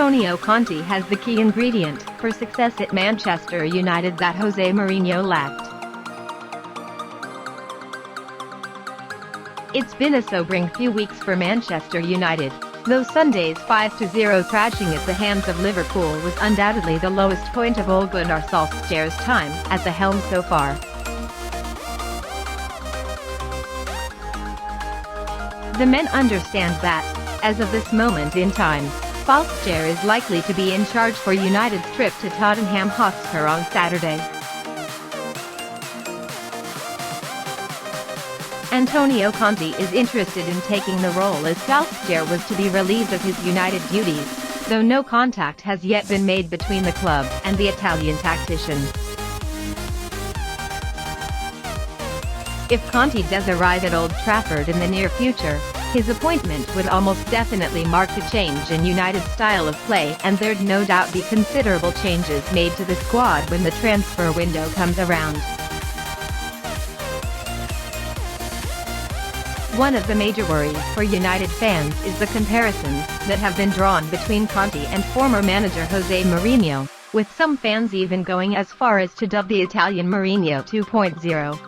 Antonio Conte has the key ingredient for success at Manchester United that Jose Mourinho lacked. It's been a sobering few weeks for Manchester United, though Sunday's 5-0 thrashing at the hands of Liverpool was undoubtedly the lowest point of Ole Gunnar Solskjaer's time at the helm so far. The men understand that, as of this moment in time, Solskjaer is likely to be in charge for United's trip to Tottenham Hotspur on Saturday. Antonio Conte is interested in taking the role as Solskjaer was to be relieved of his United duties, though no contact has yet been made between the club and the Italian tactician. If Conte does arrive at Old Trafford in the near future, his appointment would almost definitely mark a change in United's style of play, and there'd no doubt be considerable changes made to the squad when the transfer window comes around. One of the major worries for United fans is the comparisons that have been drawn between Conte and former manager Jose Mourinho, with some fans even going as far as to dub the Italian Mourinho 2.0.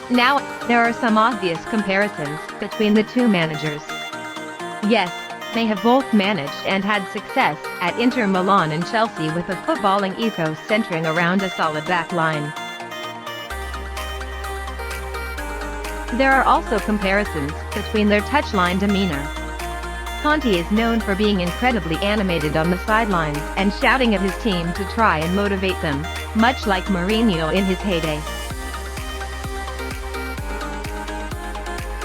Now, there are some obvious comparisons between the two managers. Yes, they have both managed and had success at Inter Milan and Chelsea with a footballing ethos centering around a solid back line. There are also comparisons between their touchline demeanor. Conte is known for being incredibly animated on the sidelines and shouting at his team to try and motivate them, much like Mourinho in his heyday.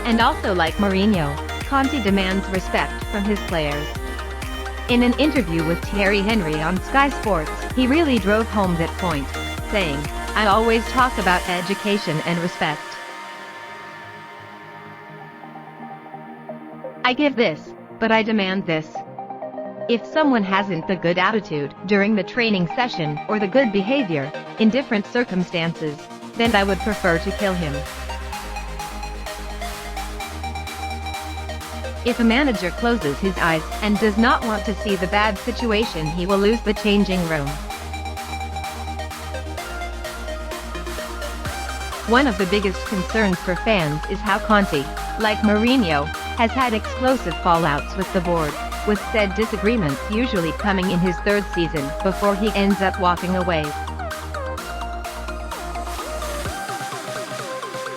And also like Mourinho, Conte demands respect from his players. In an interview with Thierry Henry on Sky Sports, he really drove home that point, saying, "I always talk about education and respect. I give this, but I demand this. If someone hasn't the good attitude during the training session or the good behavior in different circumstances, then I would prefer to kill him." If a manager closes his eyes and does not want to see the bad situation, he will lose the changing room. One of the biggest concerns for fans is how Conte, like Mourinho, has had explosive fallouts with the board, with said disagreements usually coming in his third season before he ends up walking away.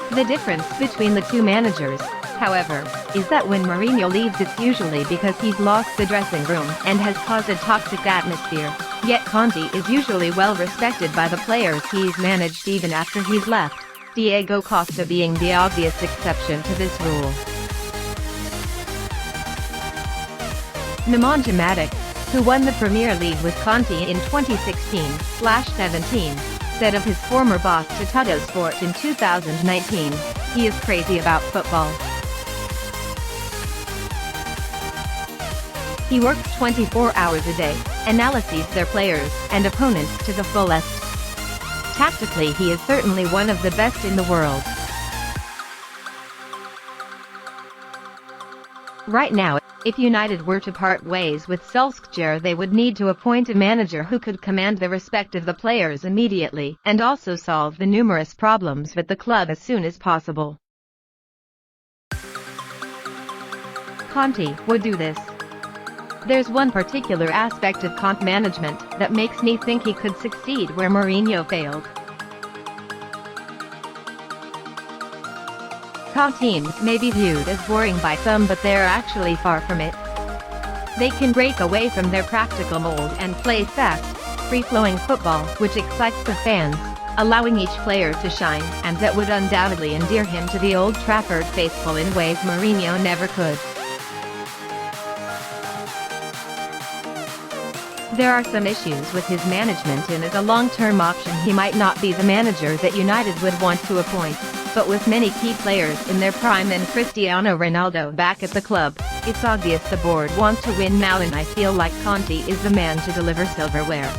The difference between the two managers, however, is that when Mourinho leaves it's usually because he's lost the dressing room and has caused a toxic atmosphere, yet Conte is usually well respected by the players he's managed even after he's left, Diego Costa being the obvious exception to this rule. Nemanja Matic, who won the Premier League with Conte in 2016/17, said of his former boss Tuttosport in 2019, "He is crazy about football. He works 24 hours a day, analyses their players and opponents to the fullest. Tactically he is certainly one of the best in the world." Right now, if United were to part ways with Solskjaer, they would need to appoint a manager who could command the respect of the players immediately and also solve the numerous problems with the club as soon as possible. Conte would do this. There's one particular aspect of Conte management that makes me think he could succeed where Mourinho failed. Conte teams may be viewed as boring by some, but they're actually far from it. They can break away from their practical mold and play fast, free-flowing football which excites the fans, allowing each player to shine, and that would undoubtedly endear him to the Old Trafford faithful in ways Mourinho never could. There are some issues with his management, and as a long-term option he might not be the manager that United would want to appoint, but with many key players in their prime and Cristiano Ronaldo back at the club, it's obvious the board wants to win now, and I feel like Conte is the man to deliver silverware.